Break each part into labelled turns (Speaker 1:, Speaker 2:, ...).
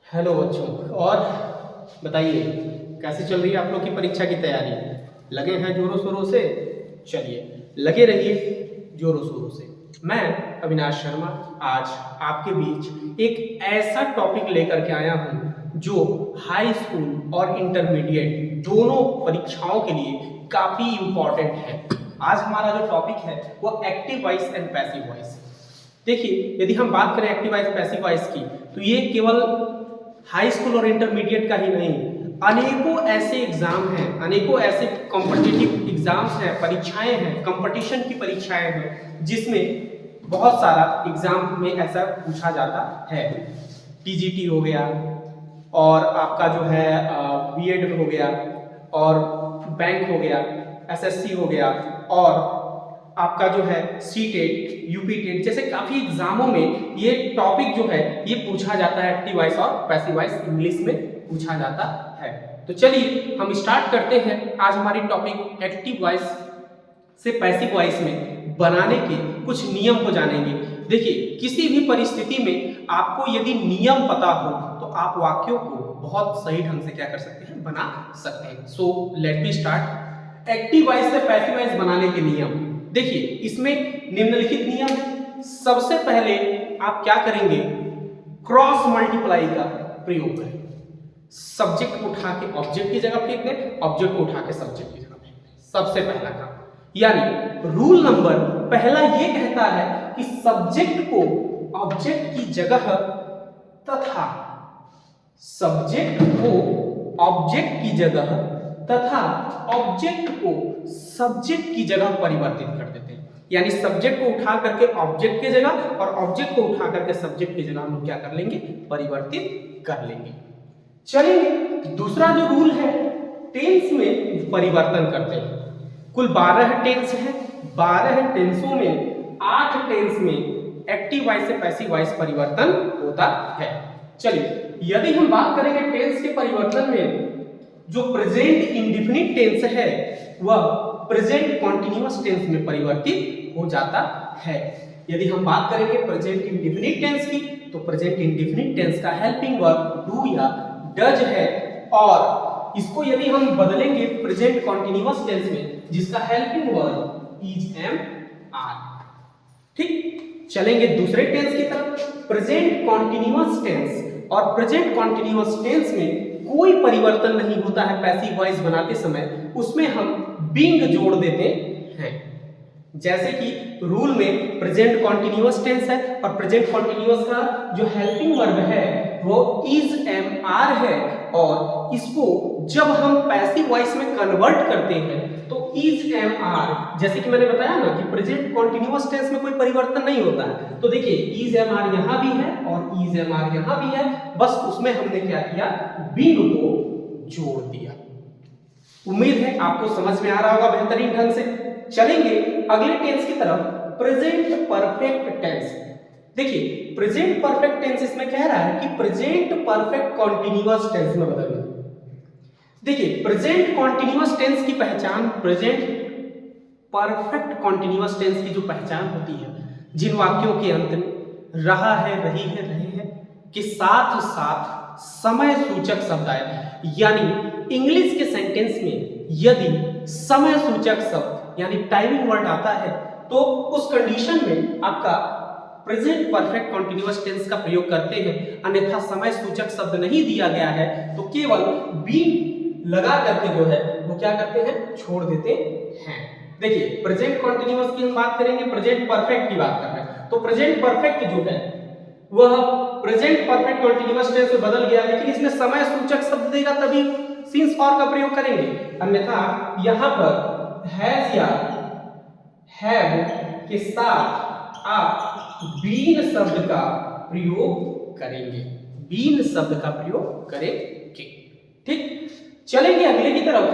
Speaker 1: Hello बच्चों, और बताइए कैसे चल रही है आप लोग की परीक्षा की तैयारी। लगे हैं जोरों शोरों से? चलिए लगे रहिए जोरों शोरों से। मैं अविनाश शर्मा आज आपके बीच एक ऐसा टॉपिक लेकर के आया हूं जो हाई स्कूल और इंटरमीडिएट दोनों परीक्षाओं के लिए काफी इंपॉर्टेंट है। आज हमारा जो टॉपिक है वो active voice and passive voice. देखिए, यदि हम बात करें एक्टिव वॉइस पैसिव वॉइस की, तो ये केवल हाई स्कूल और इंटरमीडिएट का ही नहीं, अनेकों ऐसे एग्जाम हैं, अनेकों ऐसे कॉम्पिटिटिव एग्जाम्स हैं, परीक्षाएं हैं, कंपटीशन की परीक्षाएं हैं, जिसमें बहुत सारा एग्जाम में ऐसा पूछा जाता है। टीजीटी हो गया, और आपका जो है बीएड हो गया, और बैंक हो गया, एसएससी हो गया, और आपका जो है सीटेट, यूपीटेट जैसे काफी एग्जामों में ये टॉपिक जो है ये पूछा जाता है। एक्टिव वॉइस और पैसिव वॉइस इंग्लिश में पूछा जाता है। तो चलिए हम स्टार्ट करते हैं आज हमारी टॉपिक एक्टिव वॉइस से पैसिव वॉइस में बनाने के कुछ नियम को जानेंगे। देखिए, किसी भी परिस्थिति में आपको यदि नियम पता हो तो आप वाक्यों को बहुत सही ढंग से क्या कर सकते हैं, बना सकते हैं। So let me start. Active voice से पैसिव वॉइस बनाने के नियम। देखिए, इसमें निम्नलिखित नियम है। सबसे पहले आप क्या करेंगे, क्रॉस मल्टीप्लाई का प्रयोग करें। सब्जेक्ट को उठा के ऑब्जेक्ट की जगह फेंक दें, ऑब्जेक्ट को उठा के सब्जेक्ट की जगह फेंक दें। सबसे पहला काम, यानी रूल नंबर पहला ये कहता है कि सब्जेक्ट को ऑब्जेक्ट की जगह तथा सब्जेक्ट को ऑब्जेक्ट की जगह तथा ऑब्जेक्ट को सब्जेक्ट की जगह परिवर्तित कर देते हैं। यानी सब्जेक्ट को उठा करके ऑब्जेक्ट की जगह और ऑब्जेक्ट को उठा करके सब्जेक्ट की जगह हम लोग क्या कर लेंगे, परिवर्तित कर लेंगे। चलिए, दूसरा जो रूल है, टेंस में परिवर्तन करते हैं। कुल 12 टेंस हैं। 12 टेंसों में 8 टेंस में एक्टिव वॉइस से पैसिव वॉइस परिवर्तन होता है। चलिए, यदि हम बात करेंगे टेंस के परिवर्तन में, जो प्रेजेंट इंडेफिनिट टेंस है वह प्रेजेंट कॉन्टिन्यूअस टेंस में परिवर्तित हो जाता है। यदि हम बात करेंगे प्रेजेंट इंडेफिनिट टेंस की, तो प्रेजेंट इंडेफिनिट टेंस का हेल्पिंग वर्ब डू या डज है, और इसको यदि हम बदलेंगे प्रेजेंट कॉन्टिन्यूअस टेंस में, जिसका helping verb is am are. ठीक, चलेंगे दूसरे टेंस की तरफ। प्रेजेंट कॉन्टिन्यूअस टेंस और प्रेजेंट कॉन्टिन्यूअस टेंस में कोई परिवर्तन नहीं होता है पैसिव वॉइस बनाते समय, उसमें हम बीइंग जोड़ देते हैं। जैसे कि रूल में प्रेजेंट कॉन्टिन्यूअस टेंस है और प्रेजेंट कॉन्टिन्यूअस का जो हेल्पिंग वर्ब है वो इज एम आर है, और इसको जब हम पैसिव वॉइस में कन्वर्ट करते हैं तो इज एम आर, जैसे कि मैंने बताया ना कि प्रेजेंट कॉन्टिन्यूअस टेंस में कोई परिवर्तन नहीं होता है, तो देखिए इज एम आर यहां भी है और इज एम आर यहां भी है, बस उसमें हमने क्या किया, बीइंग को जोड़ दिया। उम्मीद है आपको समझ में आ रहा होगा बेहतरीन ढंग से। चलेंगे अगले टेंस की तरफ, प्रेजेंट परफेक्ट टेंस। देखिए, प्रेजेंट परफेक्ट टेंस इसमें कह रहा है कि प्रेजेंट परफेक्ट कॉन्टिन्यूअस टेंस में बदलना। देखिए, प्रेजेंट कॉन्टिन्यूअस टेंस की पहचान, प्रेजेंट परफेक्ट कॉन्टिन्यूअस टेंस की जो पहचान होती है, जिन वाक्यों के अंत में रहा है, रही है, रहे हैं के साथ साथ समय सूचक शब्द आए। यानी इंग्लिश के सेंटेंस में यदि समय सूचक शब्द यानी टाइमिंग वर्ड आता है, तो उस कंडीशन में आपका प्रेजेंट परफेक्ट कॉन्टिन्यूअस टेंस का प्रयोग करते हैं। अन्यथा समय सूचक शब्द नहीं दिया गया है तो केवल बी लगा करके जो है वो क्या करते हैं, छोड़ देते हैं। देखिए, प्रेजेंट कॉन्टिन्यूअस की हम बात करेंगे, प्रेजेंट परफेक्ट की बात कर रहे हैं, तो प्रेजेंट परफेक्ट जो है वह प्रेजेंट परफेक्ट कॉन्टिन्यूअस टेंस में बदल गया, लेकिन इसमें समय सूचक शब्द देगा तभी सिंस और का प्रयोग करेंगे, अन्यथा यहां पर हैज या हैव के साथ आप बीन शब्द का प्रयोग करेंगे, बीन शब्द का प्रयोग करेंगे। ठीक, चलेंगे अगले की तरफ,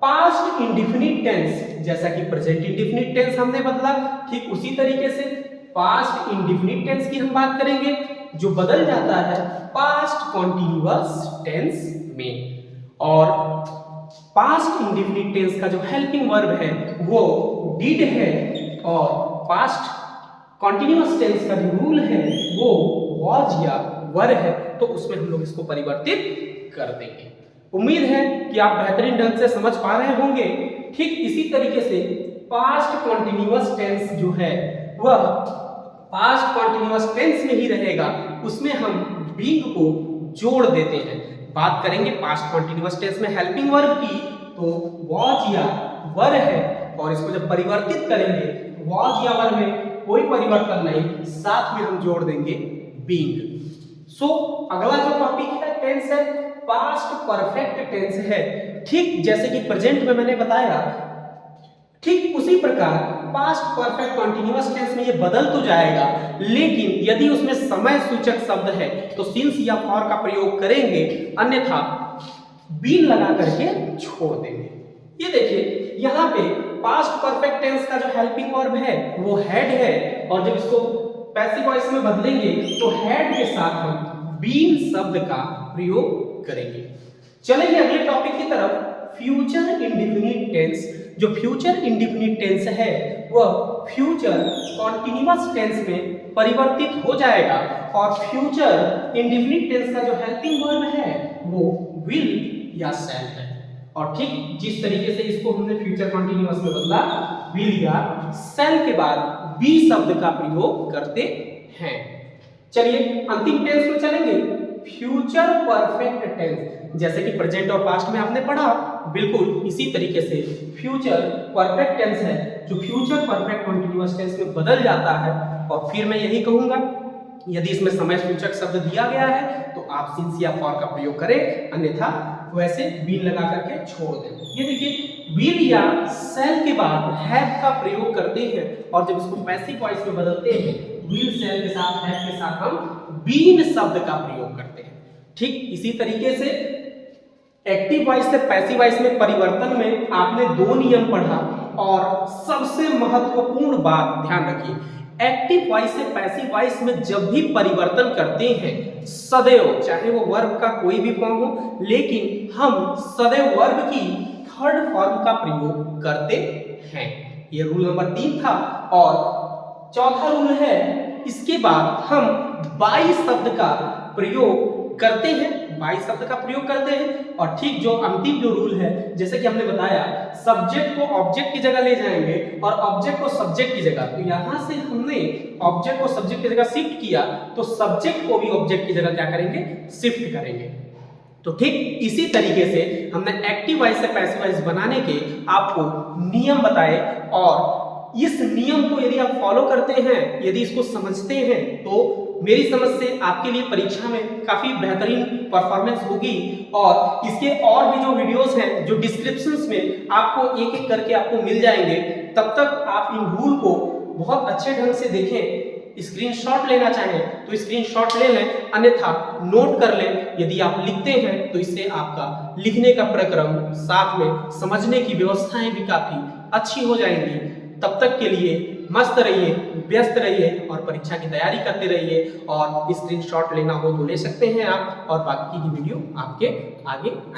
Speaker 1: पास्ट इंडेफिनिट टेंस। जैसा कि प्रेजेंट इंडेफिनिट टेंस हमने बदला, ठीक उसी तरीके से पास्ट इंडेफिनिट टेंस की हम बात करेंगे, जो बदल जाता है पास्ट कॉन्टिन्यूअस टेंस में। और पास्ट इंडेफिनिट टेंस का जो हेल्पिंग वर्ब है वो डिड है, और पास्ट कॉन्टिन्यूअस टेंस का जो रूल है वो वॉज या वर है, तो उसमें हम लोग इसको परिवर्तित कर देंगे। उम्मीद है कि आप बेहतरीन ढंग से समझ पा रहे होंगे। ठीक इसी तरीके से पास्ट कॉन्टिन्यूअस टेंस जो है वह पास्ट कॉन्टिन्यूअस टेंस में ही रहेगा, उसमें हम बीइंग को जोड़ देते हैं। बात करेंगे पास्ट कॉन्टिन्यूअस टेंस में हेल्पिंग वर्ब की, तो वॉज या वर है, और इसको जब परिवर्तित करेंगे वॉज या वर में कोई परिवर्तन नहीं, साथ में हम जोड़ देंगे बीइंग। सो अगला जो टॉपिक है टेंस है पास्ट परफेक्ट टेंस है। ठीक जैसे कि प्रेजेंट में मैंने बताया, ठीक उसी प्रकार पास्ट परफेक्ट कॉन्टिन्यूअस टेंस में ये बदल तो जाएगा, लेकिन यदि उसमें समय सूचक शब्द है तो सिंस या फॉर का प्रयोग करेंगे, अन्यथा बीन लगा करके छोड़ देंगे। ये देखिए यहाँ पे पास्ट परफेक्ट टेंस का जो हेल्पिंग वर्ब है वो हैड है, और जब इसको पैसिव वॉइस में बदलेंगे तो हैड के साथ हम बीन शब्द का प्रयोग करेंगे। चलेंगे अगले टॉपिक की तरफ, फ्यूचर इंडेफिनिट टेंस। जो फ्यूचर इंडेफिनिट टेंस है वह फ्यूचर कॉन्टिन्यूअस टेंस में परिवर्तित हो जाएगा, और फ्यूचर इंडेफिनिट टेंस का जो हेल्पिंग वर्ब है वो विल या शैल है। और ठीक जिस तरीके से इसको हमने फ्यूचर कॉन्टिन्यूअस में बदला, विल या शैल के बाद बी शब्द का प्रयोग करते हैं। चलिए अंतिम टेंस में चलेंगे, फ्यूचर परफेक्ट टेंस। जैसे कि प्रेजेंट और पास्ट में आपने पढ़ा, बिल्कुल इसी तरीके से फ्यूचर परफेक्ट टेंस है जो फ्यूचर परफेक्ट कॉन्टिन्यूअस टेंस में बदल जाता है। और फिर मैं यही कहूंगा, यदि इसमें समय सूचक शब्द दिया गया है तो आप सिंस या फॉर का प्रयोग करें, अन्यथा वैसे बीन लगा करके छोड़ दें। ये देखिए विल या शैल के बाद हैव का प्रयोग करते हैं, और जब इसको पैसिव वॉइस में बदलते हैं विल शैल के साथ हैव के साथ हम बीन शब्द का प्रयोग करते हैं। ठीक इसी तरीके से एक्टिव वॉइस से पैसिव वॉइस में परिवर्तन में आपने दो नियम पढ़ा, और सबसे महत्वपूर्ण बात ध्यान रखिए, एक्टिव वॉइस से पैसिव वॉइस में जब भी परिवर्तन करते हैं सदैव, चाहे वो वर्ब का कोई भी फॉर्म हो, लेकिन हम सदैव वर्ब की थर्ड फॉर्म का प्रयोग करते हैं। ये रूल नंबर 3 था। और चौथा रूल है, इसके बाद हम बाई शब्द का प्रयोग करते हैं, बाई शब्द का प्रयोग करते हैं। और ठीक जो अंतिम जो रूल है, जैसे कि हमने बताया, सब्जेक्ट को ऑब्जेक्ट की जगह ले जाएंगे और ऑब्जेक्ट को सब्जेक्ट की जगह। तो यहां से हमने ऑब्जेक्ट को सब्जेक्ट की जगह शिफ्ट किया, तो सब्जेक्ट को भी ऑब्जेक्ट की जगह क्या करेंगे, शिफ्ट करेंगे। तो ठीक इसी तरीके से हमने एक्टिव वॉइस से पैसिव वॉइस बनाने के आपको नियम बताए, और इस नियम को यदि आप फॉलो करते हैं, यदि इसको समझते हैं, तो मेरी समझ से आपके लिए परीक्षा में काफी बेहतरीन परफॉर्मेंस होगी। और इसके और भी जो वीडियोस हैं जो डिस्क्रिप्शंस में आपको एक एक करके आपको मिल जाएंगे, तब तक आप इन रूल को बहुत अच्छे ढंग से देखें। स्क्रीनशॉट लेना चाहें तो स्क्रीनशॉट ले लें, अन्यथा नोट कर लें। यदि आप लिखते हैं तो इससे आपका लिखने का प्रक्रम, साथ में समझने की व्यवस्थाएं भी काफी अच्छी हो जाएंगी। तब तक के लिए मस्त रहिए, व्यस्त रहिए और परीक्षा की तैयारी करते रहिए। और स्क्रीनशॉट लेना हो तो ले सकते हैं आप, और बाकी की वीडियो आपके आगे आएंगे।